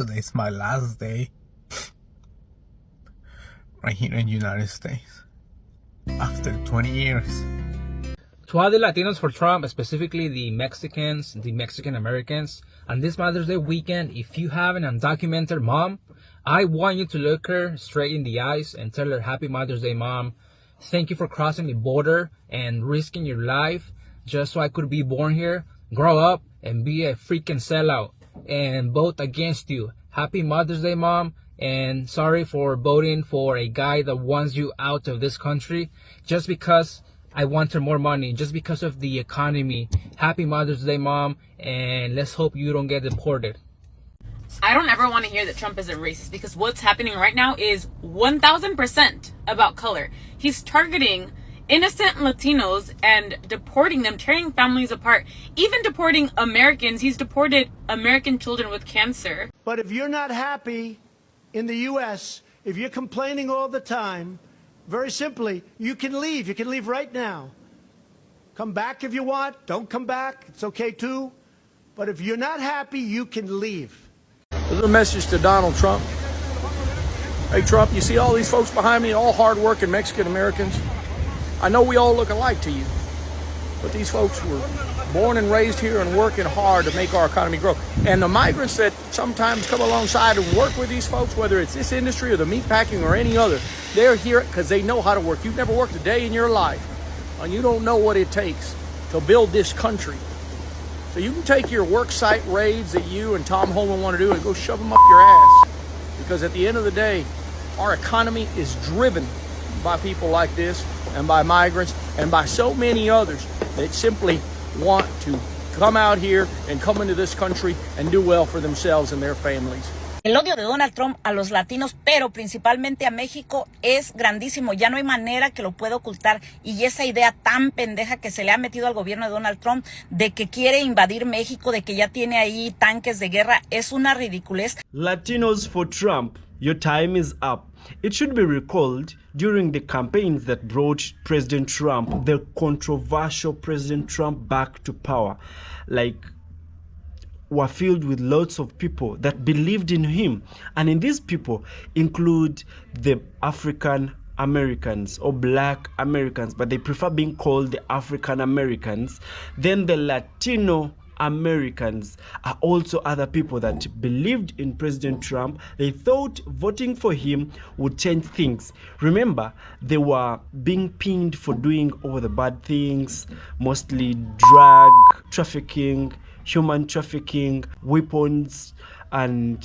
today's my last day right here in the United States after 20 years. To all the Latinos for Trump, specifically the Mexicans, the Mexican Americans, on this Mother's Day weekend, if you have an undocumented mom, I want you to look her straight in the eyes and tell her, Happy Mother's Day, Mom. Thank you for crossing the border and risking your life just so I could be born here, grow up, and be a freaking sellout and vote against you. Happy Mother's Day, Mom. And sorry for voting for a guy that wants you out of this country just because I wanted more money, just because of the economy. Happy Mother's Day, Mom, and let's hope you don't get deported. I don't ever want to hear that Trump is a racist, because what's happening right now is 1000% about color. He's targeting innocent Latinos and deporting them, tearing families apart, even deporting Americans. He's deported American children with cancer. But if you're not happy in the U.S., if you're complaining all the time, very simply, you can leave. You can leave right now. Come back if you want. Don't come back. It's okay too. But if you're not happy, you can leave. This is a message to Donald Trump. Hey, Trump, you see all these folks behind me, all hard-working Mexican Americans? I know we all look alike to you, but these folks were born and raised here and working hard to make our economy grow. And the migrants that sometimes come alongside and work with these folks, whether it's this industry or the meatpacking or any other, they're here because they know how to work. You've never worked a day in your life, and you don't know what it takes to build this country. So you can take your work site raids that you and Tom Holman want to do and go shove them up your ass. Because at the end of the day, our economy is driven by people like this and by migrants and by so many others that simply want to come out here and come into this country and do well for themselves and their families. El odio de Donald Trump a los latinos, pero principalmente a México, es grandísimo. Ya no hay manera que lo pueda ocultar. Y esa idea tan pendeja que se le ha metido al gobierno de Donald Trump de que quiere invadir México, de que ya tiene ahí tanques de guerra, es una ridiculez. Latinos for Trump, your time is up. It should be recalled during the campaigns that brought President Trump, the controversial President Trump, back to power. Were filled with lots of people that believed in him. And in these people include the African Americans or Black Americans, but they prefer being called the African Americans. Then the Latino Americans are also other people that believed in President Trump. They thought voting for him would change things. Remember, they were being pinned for doing all the bad things, mostly drug trafficking, human trafficking, weapons, and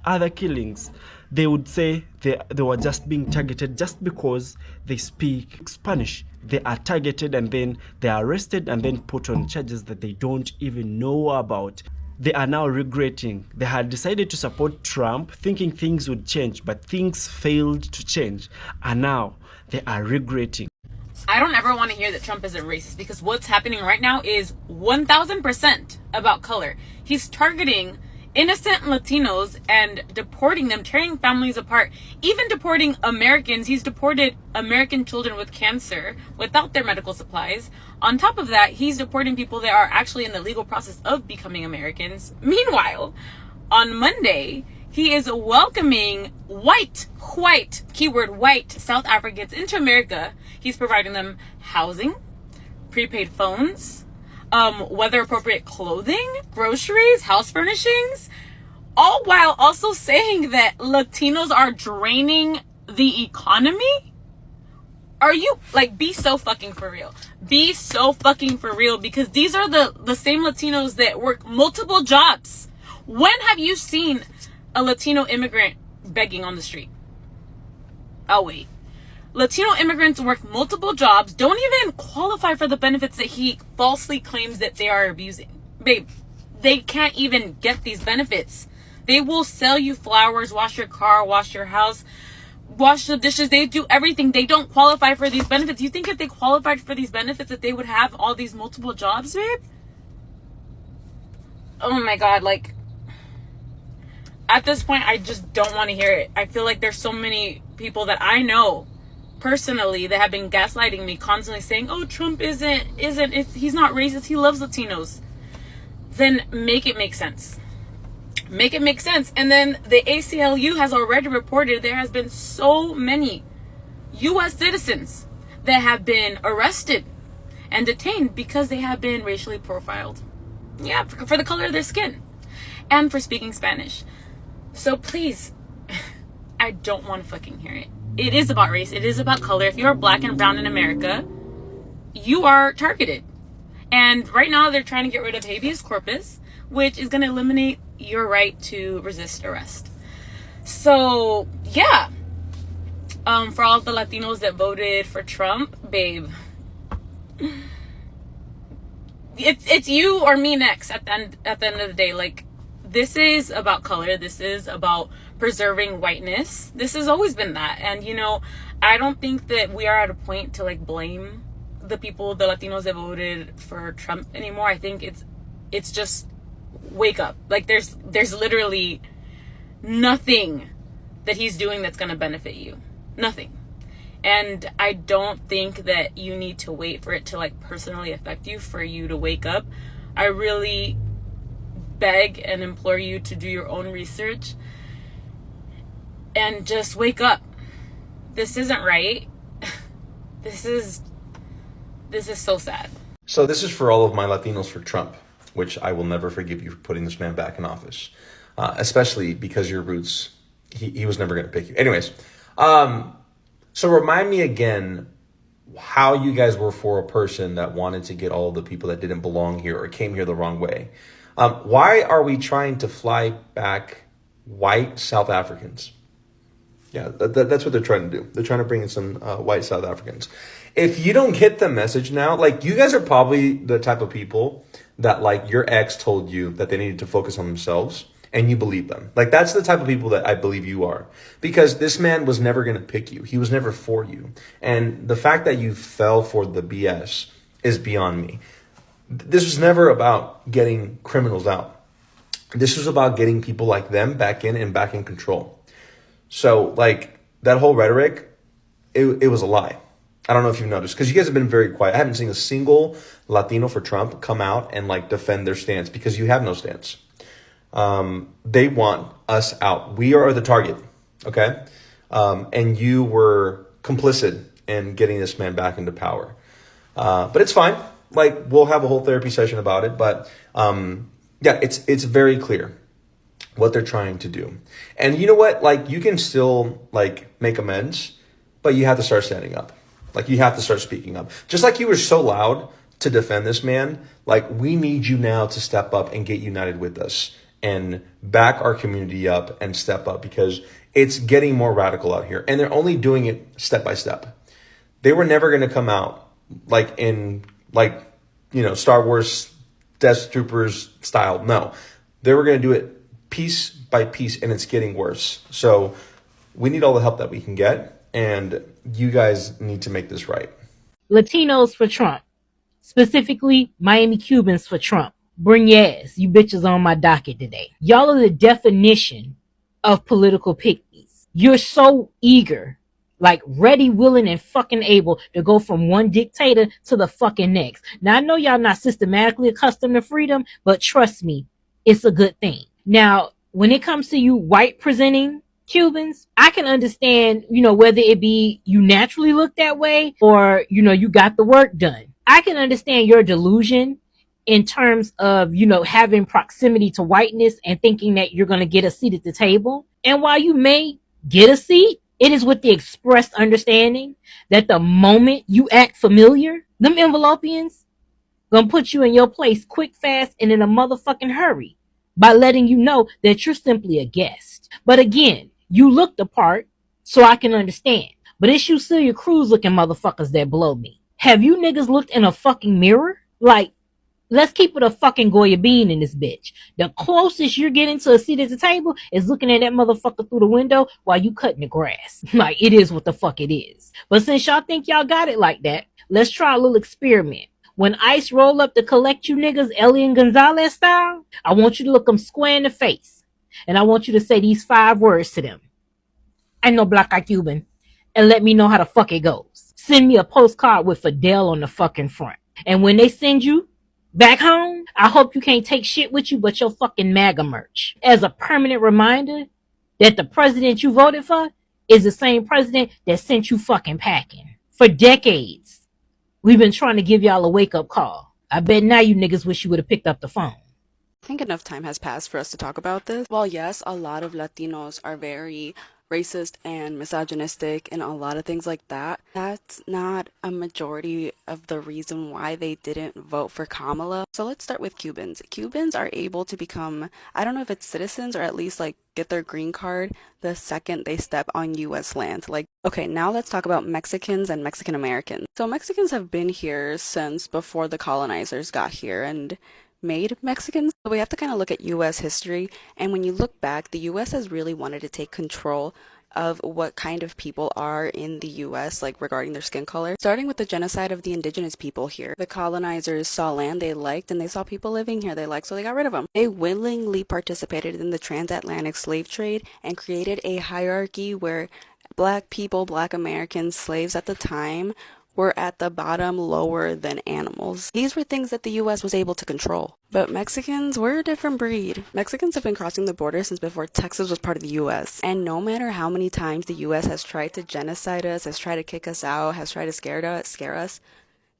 other killings. They would say they were just being targeted just because they speak Spanish. They are targeted and then they are arrested and then put on charges that they don't even know about. They are now regretting. They had decided to support Trump thinking things would change, but things failed to change. And now they are regretting. I don't ever want to hear that Trump is a racist, because what's happening right now is 1000% about color. He's targeting innocent Latinos and deporting them, tearing families apart, even deporting Americans. He's deported American children with cancer without their medical supplies. On top of that, he's deporting people that are actually in the legal process of becoming Americans. Meanwhile, on Monday, he is welcoming white, keyword white, South Africans into America. He's providing them housing, prepaid phones, weather appropriate clothing, groceries, house furnishings, all while also saying that Latinos are draining the economy. Are you, be so fucking for real. Be so fucking for real, because these are the same Latinos that work multiple jobs. When have you seen a Latino immigrant begging on the street? Oh, wait. Latino immigrants work multiple jobs, don't even qualify for the benefits that he falsely claims that they are abusing. Babe, they can't even get these benefits. They will sell you flowers, wash your car, wash your house, wash the dishes. They do everything. They don't qualify for these benefits. You think if they qualified for these benefits that they would have all these multiple jobs, babe? Oh my God, at this point, I just don't want to hear it. I feel like there's so many people that I know personally that have been gaslighting me, constantly saying, oh, Trump he's not racist, he loves Latinos. Then make it make sense. Make it make sense. And then the ACLU has already reported there has been so many U.S. citizens that have been arrested and detained because they have been racially profiled. Yeah, for the color of their skin and for speaking Spanish. So please, I don't want to fucking hear it. It is about race. It is about color. If you're black and brown in America, you are targeted. And right now they're trying to get rid of habeas corpus, which is going to eliminate your right to resist arrest. So, yeah. For all the Latinos that voted for Trump, babe, it's you or me next at the end of the day. Like, this is about color. This is about preserving whiteness. This has always been that. And, you know, I don't think that we are at a point to, like, blame the people, the Latinos that voted for Trump anymore. I think it's just wake up. Like, there's literally nothing that he's doing that's going to benefit you. Nothing. And I don't think that you need to wait for it to, like, personally affect you for you to wake up. I really beg and implore you to do your own research and just wake up. This isn't right. This is so sad. So this is for all of my Latinos for Trump, which I will never forgive you for putting this man back in office, especially because your roots, he was never going to pick you. Anyways, so remind me again how you guys were for a person that wanted to get all the people that didn't belong here or came here the wrong way. Why are we trying to fly back white South Africans? Yeah, that's what they're trying to do. They're trying to bring in some white South Africans. If you don't get the message now, like, you guys are probably the type of people that, like, your ex told you that they needed to focus on themselves and you believe them. Like, that's the type of people that I believe you are, because this man was never going to pick you. He was never for you. And the fact that you fell for the BS is beyond me. This was never about getting criminals out. This was about getting people like them back in and back in control. So, like, that whole rhetoric, it was a lie. I don't know if you've noticed, because you guys have been very quiet. I haven't seen a single Latino for Trump come out and, like, defend their stance, because you have no stance. They want us out. We are the target, okay? And you were complicit in getting this man back into power. But it's fine. Like, we'll have a whole therapy session about it. But, yeah, it's very clear what they're trying to do. And you know what? Like, you can still, like, make amends, but you have to start standing up. Like, you have to start speaking up. Just like you were so loud to defend this man, like, we need you now to step up and get united with us and back our community up and step up, because it's getting more radical out here. And they're only doing it step by step. They were never going to come out like in, like, you know, Star Wars Death Troopers style. No, they were going to do it piece by piece, and it's getting worse. So we need all the help that we can get, and you guys need to make this right. Latinos for Trump, specifically Miami Cubans for Trump. Bring your ass, you bitches, on my docket today. Y'all are the definition of political pygmies. You're so eager, like ready, willing, and fucking able to go from one dictator to the fucking next. Now, I know y'all not systematically accustomed to freedom, but trust me, it's a good thing. Now, when it comes to you white presenting Cubans, I can understand, you know, whether it be you naturally look that way or, you know, you got the work done. I can understand your delusion in terms of, you know, having proximity to whiteness and thinking that you're going to get a seat at the table. And while you may get a seat, it is with the expressed understanding that the moment you act familiar, them envelopians gonna put you in your place quick, fast, and in a motherfucking hurry by letting you know that you're simply a guest. But again, you look the part, so I can understand. But it's you Celia Cruz looking motherfuckers that blow me. Have you niggas looked in a fucking mirror? Like, let's keep it a fucking Goya bean in this bitch. The closest you're getting to a seat at the table is looking at that motherfucker through the window while you cutting the grass. Like, it is what the fuck it is. But since y'all think y'all got it like that, let's try a little experiment. When ICE roll up to collect you niggas, Elian Gonzalez style, I want you to look them square in the face. And I want you to say these 5 words to them. I know black eye Cuban. And let me know how the fuck it goes. Send me a postcard with Fidel on the fucking front. And when they send you Back home, I hope you can't take shit with you but your fucking MAGA merch. As a permanent reminder that the president you voted for is the same president that sent you fucking packing. For decades, we've been trying to give y'all a wake-up call. I bet now you niggas wish you would have picked up the phone. I think enough time has passed for us to talk about this. While yes, a lot of Latinos are very racist and misogynistic and a lot of things like that, that's not a majority of the reason why they didn't vote for Kamala. So let's start with Cubans. Cubans are able to become, I don't know if it's citizens or at least like get their green card the second they step on US land. Like, okay, now let's talk about Mexicans and Mexican Americans. So Mexicans have been here since before the colonizers got here and made Mexicans. So we have to kind of look at US history, and when you look back, the US has really wanted to take control of what kind of people are in the US, like regarding their skin color, starting with the genocide of the indigenous people here. The colonizers saw land they liked and they saw people living here they liked, so they got rid of them. They willingly participated in the transatlantic slave trade and created a hierarchy where Black people, Black Americans, slaves at the time, were at the bottom, lower than animals. These were things that the US was able to control. But Mexicans were a different breed. Mexicans have been crossing the border since before Texas was part of the US. And no matter how many times the US has tried to genocide us, has tried to kick us out, has tried to scare us,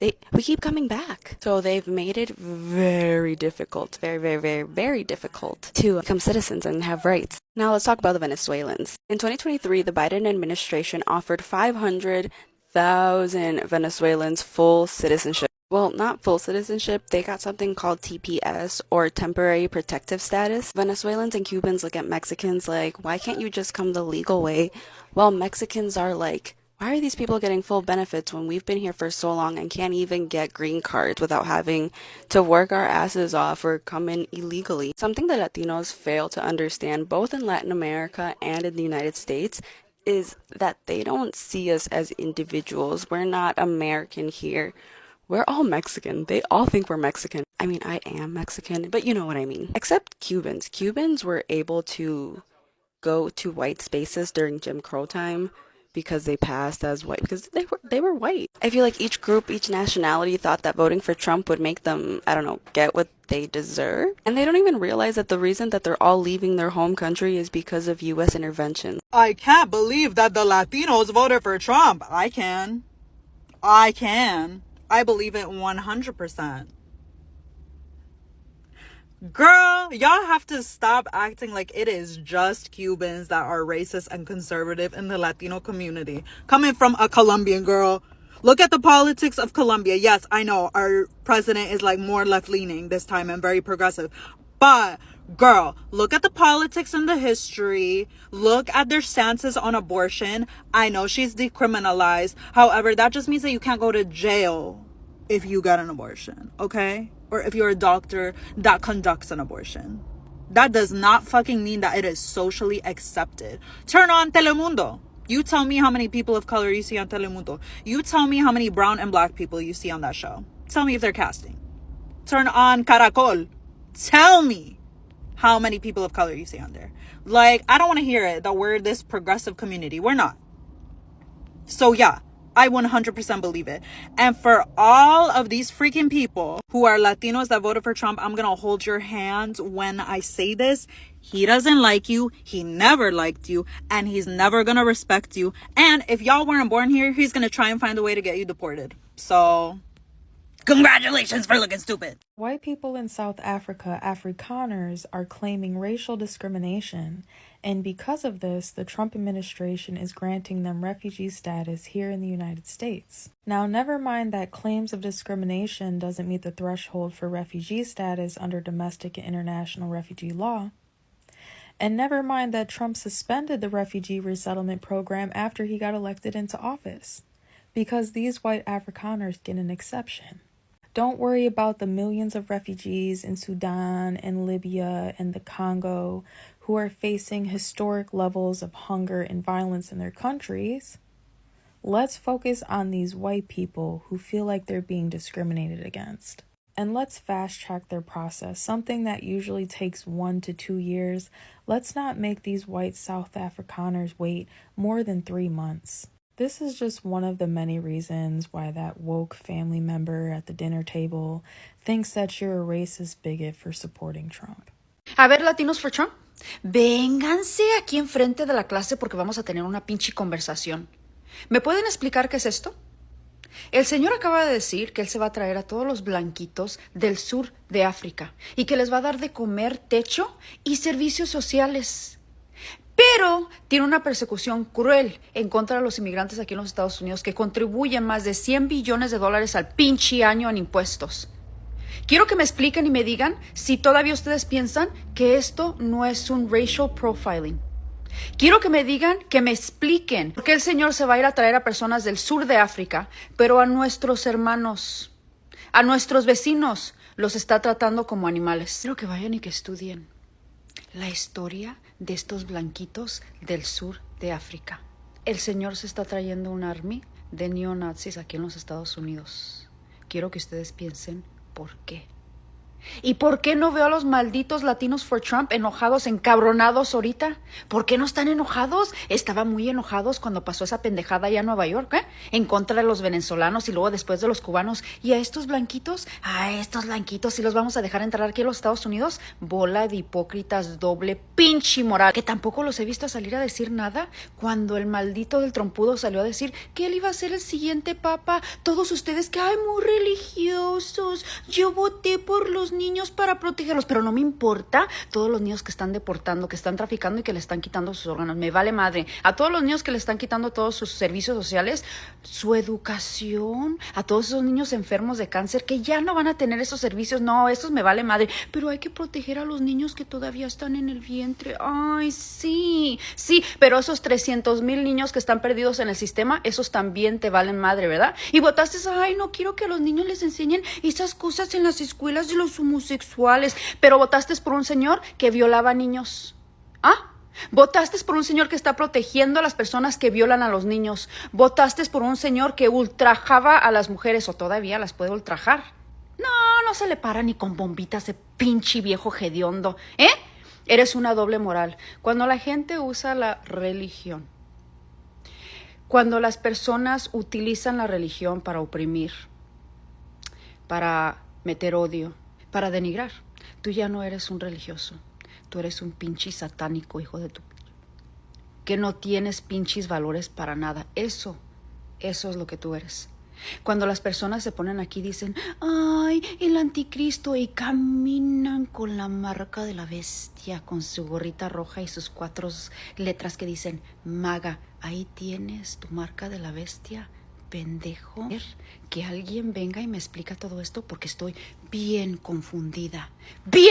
we keep coming back. So they've made it very difficult, very difficult to become citizens and have rights. Now let's talk about the Venezuelans. In 2023, the Biden administration offered 500,000 Venezuelans full citizenship. Well, not full citizenship. They got something called TPS, or temporary protective status. Venezuelans and Cubans look at Mexicans like, why can't you just come the legal way? Well, Mexicans are like, why are these people getting full benefits when we've been here for so long and can't even get green cards without having to work our asses off or come in illegally? Something that Latinos fail to understand, both in Latin America and in the United States, is that they don't see us as individuals. We're not American here. We're all Mexican. They all think we're Mexican. I mean, I am Mexican, but you know what I mean. Except Cubans. Cubans were able to go to white spaces during Jim Crow time because they passed as white, because they were white. I feel like each group, each nationality thought that voting for Trump would make them, I don't know, get what they deserve. And they don't even realize that the reason that they're all leaving their home country is because of US intervention. I can't believe that the Latinos voted for Trump. I can. I believe it 100%. Girl, y'all have to stop acting like it is just Cubans that are racist and conservative in the Latino community. Coming from a Colombian girl. Look at the politics of Colombia. Yes, I know our president is like more left-leaning this time and very progressive. But, girl, look at the politics and the history. Look at their stances on abortion. I know she's decriminalized. However, that just means that you can't go to jail if you get an abortion, okay? Or if you're a doctor that conducts an abortion. That does not fucking mean that it is socially accepted. Turn on Telemundo. You tell me how many people of color you see on Telemundo. You tell me how many brown and black people you see on that show. Tell me if they're casting. Turn on Caracol. Tell me how many people of color you see on there. Like, I don't want to hear it that we're this progressive community. We're not. So yeah, I 100% believe it. And for all of these freaking people who are Latinos that voted for Trump, I'm going to hold your hand when I say this. He doesn't like you. He never liked you. And he's never going to respect you. And if y'all weren't born here, he's going to try and find a way to get you deported. So, congratulations for looking stupid. White people in South Africa, Afrikaners, are claiming racial discrimination, and because of this, the Trump administration is granting them refugee status here in the United States. Now, never mind that claims of discrimination doesn't meet the threshold for refugee status under domestic and international refugee law. And never mind that Trump suspended the refugee resettlement program after he got elected into office, because these white Afrikaners get an exception. Don't worry about the millions of refugees in Sudan and Libya and the Congo who are facing historic levels of hunger and violence in their countries. Let's focus on these white people who feel like they're being discriminated against. And let's fast track their process, something that usually takes 1 to 2 years. Let's not make these white South Afrikaners wait more than 3 months. This is just one of the many reasons why that woke family member at the dinner table thinks that you're a racist bigot for supporting Trump. A ver, Latinos for Trump, vénganse aquí enfrente de la clase porque vamos a tener una pinche conversación. ¿Me pueden explicar qué es esto? El señor acaba de decir que él se va a traer a todos los blanquitos del sur de África y que les va a dar de comer, techo y servicios sociales. Pero tiene una persecución cruel en contra de los inmigrantes aquí en los Estados Unidos que contribuyen más de $100 billones al pinche año en impuestos. Quiero que me expliquen y me digan si todavía ustedes piensan que esto no es un racial profiling. Quiero que me digan, que me expliquen por qué el señor se va a ir a traer a personas del sur de África, pero a nuestros hermanos, a nuestros vecinos, los está tratando como animales. Quiero que vayan y que estudien la historia de estos blanquitos del sur de África. El señor se está trayendo un army de neonazis aquí en los Estados Unidos. Quiero que ustedes piensen por qué. ¿Y por qué no veo a los malditos Latinos for Trump enojados, encabronados ahorita? ¿Por qué no están enojados? Estaban muy enojados cuando pasó esa pendejada allá en Nueva York, en contra de los venezolanos y luego después de los cubanos. ¿Y a estos blanquitos? A estos blanquitos, ¿sí los vamos a dejar entrar aquí a los Estados Unidos? Bola de hipócritas, doble pinche moral. Que tampoco los he visto salir a decir nada cuando el maldito del trompudo salió a decir que él iba a ser el siguiente papa. Todos ustedes que, ay, muy religiosos. Yo voté por los niños para protegerlos, pero no me importa todos los niños que están deportando, que están traficando y que le están quitando sus órganos, me vale madre. A todos los niños que le están quitando todos sus servicios sociales, su educación, a todos esos niños enfermos de cáncer que ya no van a tener esos servicios, no, esos me vale madre, pero hay que proteger a los niños que todavía están en el vientre. Ay, sí, pero esos 300,000 niños que están perdidos en el sistema, esos también te valen madre, ¿verdad? Y votaste, ay, no quiero que a los niños les enseñen esas cosas en las escuelas de los homosexuales, pero votaste por un señor que violaba niños. ¿Ah? Votaste por un señor que está protegiendo a las personas que violan a los niños. Votaste por un señor que ultrajaba a las mujeres o todavía las puede ultrajar. No se le para ni con bombitas de pinche viejo hediondo, ¿eh? Eres una doble moral. Cuando la gente usa la religión, cuando las personas utilizan la religión para oprimir, para meter odio, para denigrar, tú ya no eres un religioso, tú eres un pinche satánico, hijo de tu... que no tienes pinches valores para nada. Eso es lo que tú eres. Cuando las personas se ponen aquí y dicen, ay, el anticristo, y caminan con la marca de la bestia, con su gorrita roja y sus 4 letras que dicen MAGA, ahí tienes tu marca de la bestia, pendejo. Que alguien venga y me explica todo esto porque estoy bien confundida. They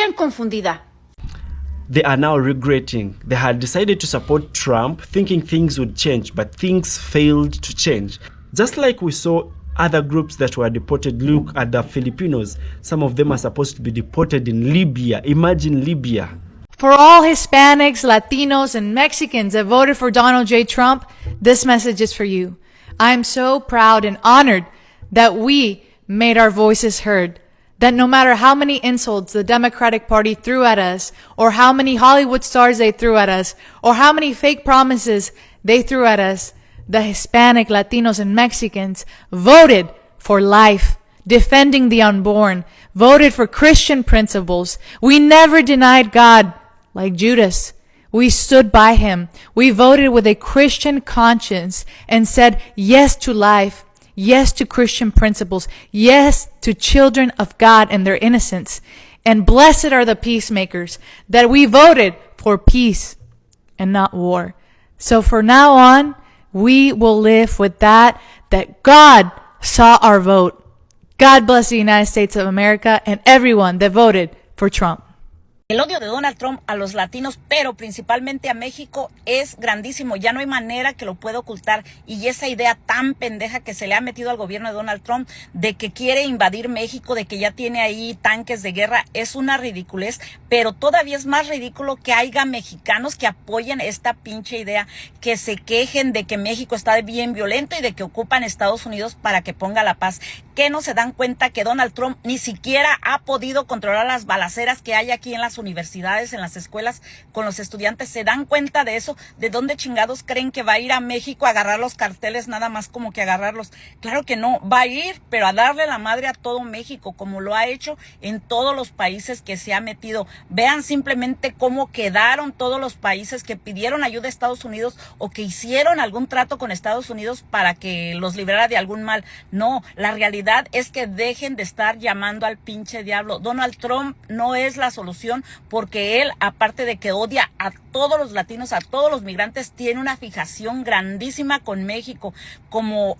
are now regretting. They had decided to support Trump, thinking things would change, but things failed to change. Just like we saw other groups that were deported. Look at the Filipinos. Some of them are supposed to be deported in Libya. Imagine Libya. For all Hispanics, Latinos, and Mexicans that voted for Donald J. Trump, this message is for you. I'm so proud and honored that we made our voices heard. That no matter how many insults the Democratic Party threw at us, or how many Hollywood stars they threw at us, or how many fake promises they threw at us, the Hispanic, Latinos, and Mexicans voted for life, defending the unborn, voted for Christian principles. We never denied God like Judas. We stood by him. We voted with a Christian conscience and said yes to life, yes to Christian principles, yes to children of God and their innocence. And blessed are the peacemakers, that we voted for peace and not war. So for now on, we will live with that God saw our vote. God bless the United States of America and everyone that voted for Trump. El odio de Donald Trump a los latinos, pero principalmente a México, es grandísimo. Ya no hay manera que lo pueda ocultar. Y esa idea tan pendeja que se le ha metido al gobierno de Donald Trump de que quiere invadir México, de que ya tiene ahí tanques de guerra, es una ridiculez. Pero todavía es más ridículo que haya mexicanos que apoyen esta pinche idea, que se quejen de que México está bien violento y de que ocupan Estados Unidos para que ponga la paz. qué no se dan cuenta que Donald Trump ni siquiera ha podido controlar las balaceras que hay aquí en las universidades, en las escuelas, con los estudiantes? ¿Se dan cuenta de eso? ¿De dónde chingados creen que va a ir a México a agarrar los carteles nada más como que agarrarlos? Claro que no, va a ir, pero a darle la madre a todo México, como lo ha hecho en todos los países que se ha metido. Vean simplemente cómo quedaron todos los países que pidieron ayuda a Estados Unidos o que hicieron algún trato con Estados Unidos para que los librara de algún mal. No, la realidad es que dejen de estar llamando al pinche diablo. Donald Trump no es la solución, porque él, aparte de que odia a todos los latinos, a todos los migrantes, tiene una fijación grandísima con México, como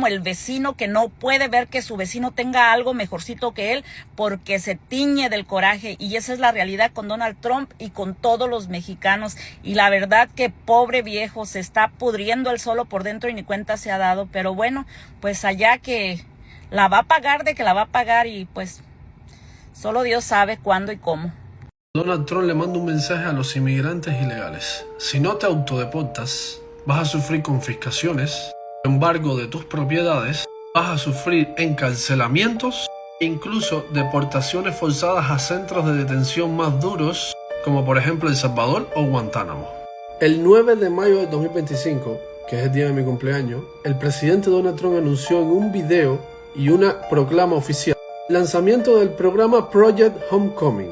el vecino que no puede ver que su vecino tenga algo mejorcito que él, porque se tiñe del coraje. Y esa es la realidad con Donald Trump y con todos los mexicanos. Y la verdad que pobre viejo, se está pudriendo él solo por dentro y ni cuenta se ha dado. Pero bueno, pues allá que la va a pagar, de que la va a pagar, y pues solo Dios sabe cuándo y cómo. Donald Trump le manda un mensaje a los inmigrantes ilegales. Si no te autodeportas, vas a sufrir confiscaciones, embargo de tus propiedades, vas a sufrir encarcelamientos, incluso deportaciones forzadas a centros de detención más duros, como por ejemplo El Salvador o Guantánamo. El 9 de mayo de 2025, que es el día de mi cumpleaños, el presidente Donald Trump anunció en un video y una proclama oficial el lanzamiento del programa Project Homecoming,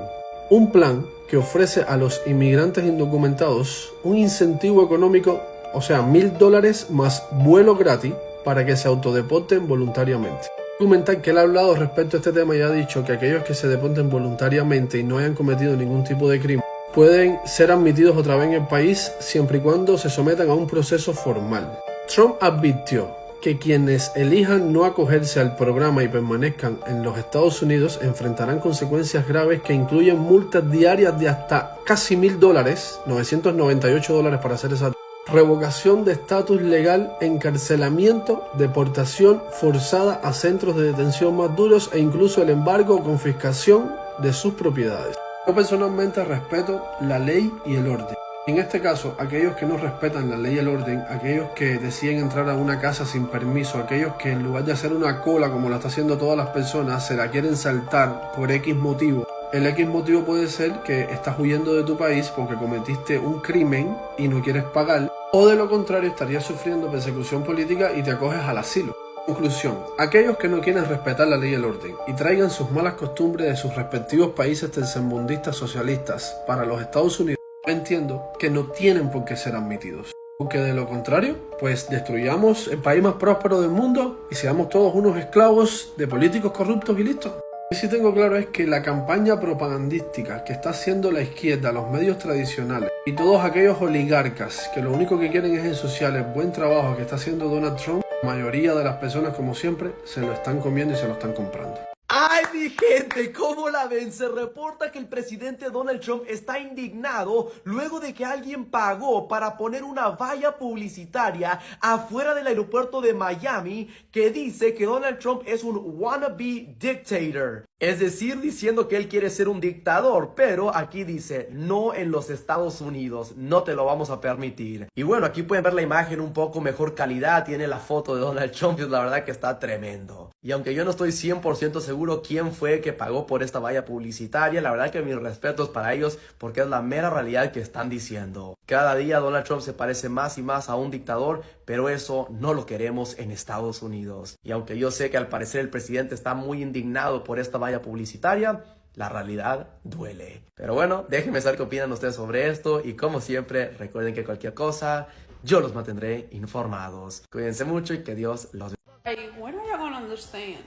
un plan que ofrece a los inmigrantes indocumentados un incentivo económico, o sea, $1,000 más vuelo gratis para que se autodeporten voluntariamente. Documental que él ha hablado respecto a este tema y ha dicho que aquellos que se deporten voluntariamente y no hayan cometido ningún tipo de crimen pueden ser admitidos otra vez en el país siempre y cuando se sometan a un proceso formal. Trump advirtió que quienes elijan no acogerse al programa y permanezcan en los Estados Unidos enfrentarán consecuencias graves que incluyen multas diarias de hasta casi $1,000, $998 para ser exacto, revocación de estatus legal, encarcelamiento, deportación forzada a centros de detención más duros e incluso el embargo o confiscación de sus propiedades. Yo personalmente respeto la ley y el orden. En este caso, aquellos que no respetan la ley y el orden, aquellos que deciden entrar a una casa sin permiso, aquellos que en lugar de hacer una cola como lo está haciendo todas las personas, se la quieren saltar por X motivo. El X motivo puede ser que estás huyendo de tu país porque cometiste un crimen y no quieres pagar, o de lo contrario estarías sufriendo persecución política y te acoges al asilo. Conclusión: aquellos que no quieren respetar la ley y el orden y traigan sus malas costumbres de sus respectivos países tercermundistas socialistas para los Estados Unidos, entiendo que no tienen por qué ser admitidos. Porque de lo contrario, pues destruyamos el país más próspero del mundo y seamos todos unos esclavos de políticos corruptos y listo. Lo que sí tengo claro es que la campaña propagandística que está haciendo la izquierda, los medios tradicionales y todos aquellos oligarcas que lo único que quieren es ensuciar el buen trabajo que está haciendo Donald Trump, la mayoría de las personas, como siempre, se lo están comiendo y se lo están comprando. ¡Ay, mi gente! ¿Cómo la ven? Se reporta que el presidente Donald Trump está indignado luego de que alguien pagó para poner una valla publicitaria afuera del aeropuerto de Miami que dice que Donald Trump es un wannabe dictator. Es decir, diciendo que él quiere ser un dictador, pero aquí dice, no en los Estados Unidos, no te lo vamos a permitir. Y bueno, aquí pueden ver la imagen un poco mejor calidad, tiene la foto de Donald Trump y la verdad que está tremendo. Y aunque yo no estoy 100% seguro quién fue que pagó por esta valla publicitaria, la verdad que mis respetos para ellos porque es la mera realidad que están diciendo. Cada día Donald Trump se parece más y más a un dictador, pero eso no lo queremos en Estados Unidos. Y aunque yo sé que al parecer el presidente está muy indignado por esta valla publicitaria, la realidad duele. Pero bueno, déjenme saber qué opinan ustedes sobre esto y como siempre, recuerden que cualquier cosa, yo los mantendré informados. Cuídense mucho y que Dios los bendiga. Hey, when are y'all gonna understand?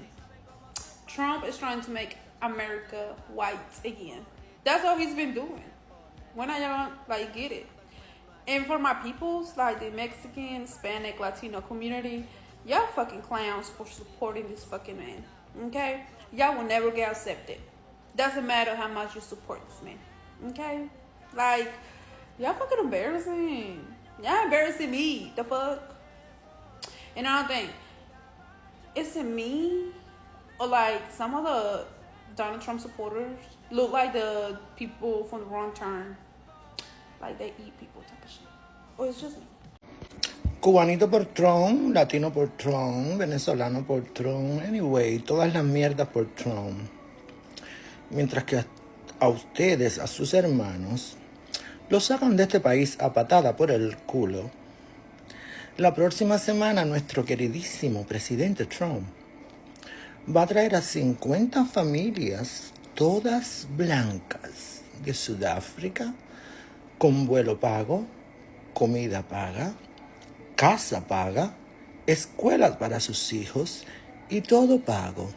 Trump is trying to make America white again. That's all he's been doing. When are y'all gonna get it? And for my peoples, like the Mexican, Hispanic, Latino community, y'all fucking clowns for supporting this fucking man. Okay? Y'all will never get accepted. Doesn't matter how much you support this man. Okay? Like, y'all fucking embarrassing. Y'all embarrassing me. The fuck? And I don't think, is it me? Or like some of the Donald Trump supporters look like the people from the wrong turn. Like they eat people type of shit. Or it's just me. Cubanito por Trump, latino por Trump, venezolano por Trump, anyway, todas las mierdas por Trump. Mientras que a ustedes, a sus hermanos, los sacan de este país a patada por el culo. La próxima semana nuestro queridísimo presidente Trump va a traer a 50 familias, todas blancas, de Sudáfrica, con vuelo pago, comida paga, casa paga, escuelas para sus hijos y todo pago.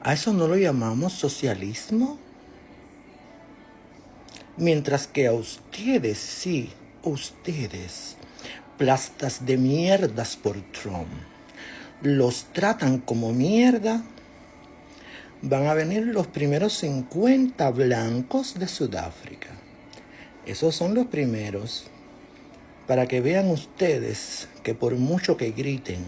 ¿A eso no lo llamamos socialismo? Mientras que a ustedes, sí, ustedes, plastas de mierdas por Trump, los tratan como mierda, van a venir los primeros 50 blancos de Sudáfrica. Esos son los primeros, para que vean ustedes que por mucho que griten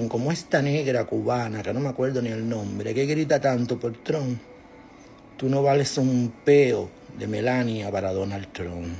como esta negra cubana, que no me acuerdo ni el nombre, que grita tanto por Trump, tú no vales un peo de Melania para Donald Trump.